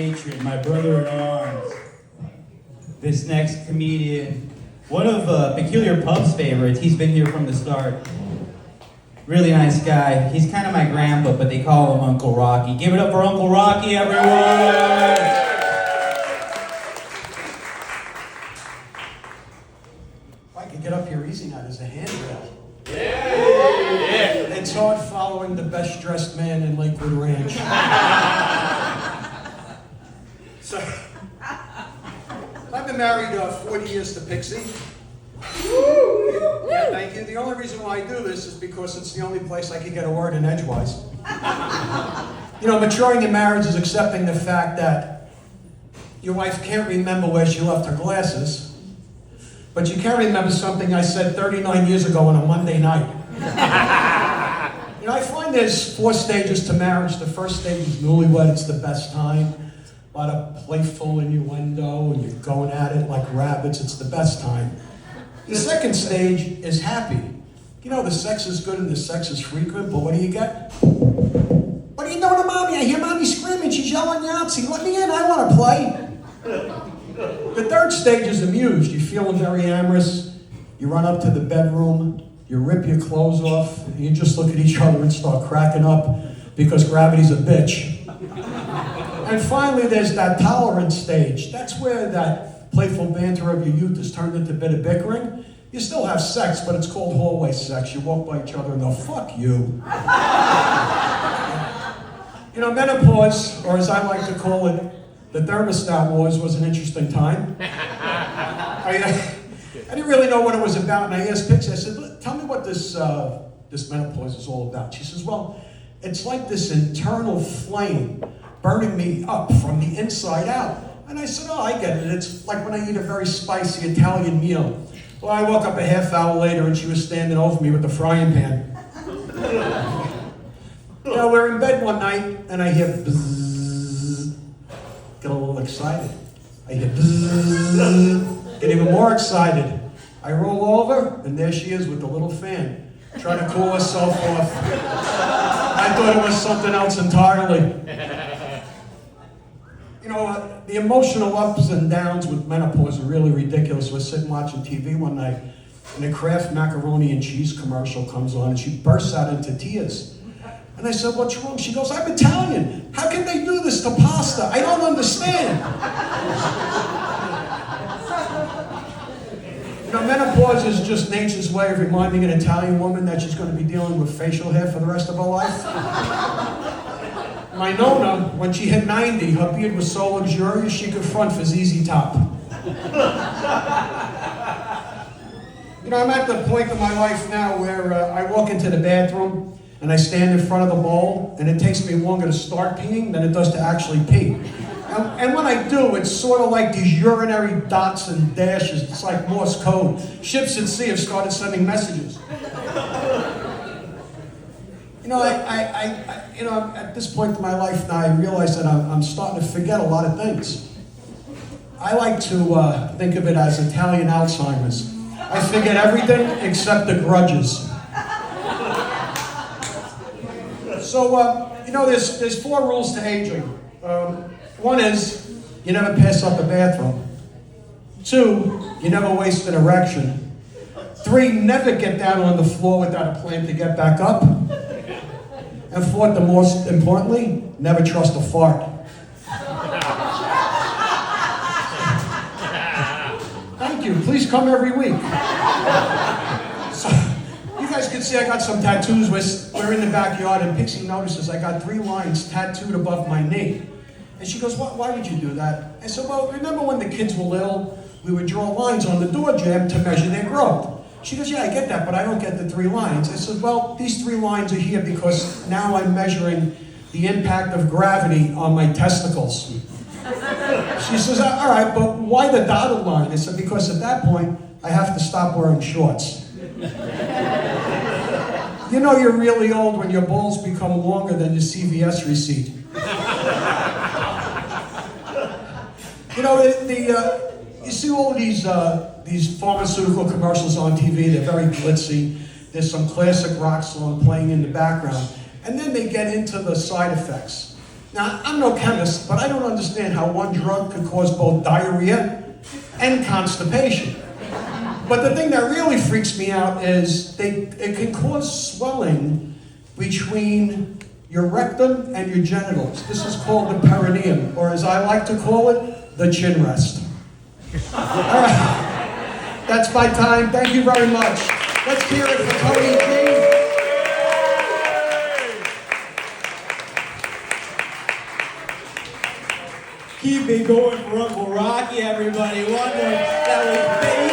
Hatred, my brother in arms. This next comedian, one of Peculiar Pub's favorites. He's been here from the start. Really nice guy. He's kind of my grandpa, but they call him Uncle Rocky. Give it up for Uncle Rocky, everyone! If I could get up here easy now, there's a handrail. Yeah. It's hard following the best dressed man in Lakewood Ranch. So, I've been married 40 years to Pixie. Yeah, thank you. The only reason why I do this is because it's the only place I can get a word in edgewise. You know, maturing in marriage is accepting the fact that your wife can't remember where she left her glasses, but you can remember something I said 39 years ago on a Monday night. You know, I find there's 4 stages to marriage. The first stage is newlywed. It's the best time. A lot of playful innuendo, and you're going at it like rabbits. It's the best time. The second stage is happy. You know, the sex is good and the sex is frequent, but what do you get? What are you doing to mommy? I hear mommy screaming. She's yelling Yahtzee. Let me in. I want to play. The third stage is amused. You're feeling very amorous. You run up to the bedroom. You rip your clothes off. And you just look at each other and start cracking up because gravity's a bitch. And finally, there's that tolerance stage. That's where that playful banter of your youth has turned into a bit of bickering. You still have sex, but it's called hallway sex. You walk by each other and go, fuck you. You know, menopause, or as I like to call it, the thermostat wars, was an interesting time. I didn't really know what it was about, and I asked Pixie, I said, tell me what this menopause is all about. She says, well, it's like this internal flame burning me up from the inside out. And I said, oh, I get it. It's like when I eat a very spicy Italian meal. Well, I woke up a half hour later and she was standing over me with the frying pan. You know, we're in bed one night and I hear bzzz. Get a little excited. I hear bzzz. Get even more excited. I roll over and there she is with the little fan, trying to cool herself off. I thought it was something else entirely. You know, the emotional ups and downs with menopause are really ridiculous. We're sitting watching TV one night, and a Kraft macaroni and cheese commercial comes on, and she bursts out into tears. And I said, what's wrong? She goes, I'm Italian. How can they do this to pasta? I don't understand. You know, menopause is just nature's way of reminding an Italian woman that she's going to be dealing with facial hair for the rest of her life. My Nona, when she hit 90, her beard was so luxurious she could front for ZZ Top. You know, I'm at the point in my life now where I walk into the bathroom and I stand in front of the bowl and it takes me longer to start peeing than it does to actually pee. And when I do, it's sort of like these urinary dots and dashes. It's like Morse code. Ships at sea have started sending messages. You know, you know, at this point in my life now, I realize that I'm starting to forget a lot of things. I like to think of it as Italian Alzheimer's. I forget everything except the grudges. So, you know, there's 4 rules to aging. One is, you never pass up a bathroom. 2, you never waste an erection. 3, never get down on the floor without a plan to get back up. And 4th, the most importantly, never trust a fart. Thank you. Please come every week. So, you guys can see I got some tattoos. We're in the backyard, and Pixie notices I got 3 lines tattooed above my knee. And she goes, why would you do that? I said, well, remember when the kids were little, we would draw lines on the door jamb to measure their growth. She goes, yeah, I get that, but I don't get the 3 lines. I said, well, these 3 lines are here because now I'm measuring the impact of gravity on my testicles. She says, all right, but why the dotted line? I said, because at that point, I have to stop wearing shorts. You know you're really old when your balls become longer than your CVS receipt. You know, you see all these pharmaceutical commercials on TV. They're very glitzy. There's some classic rock song playing in the background. And then they get into the side effects. Now, I'm no chemist, but I don't understand how one drug could cause both diarrhea and constipation. But the thing that really freaks me out is it can cause swelling between your rectum and your genitals. This is called the perineum, or as I like to call it, the chin rest. All right, that's my time. Thank you very much. Let's hear it for Tony G. Keep it going for Uncle Rocky, everybody. One more. That was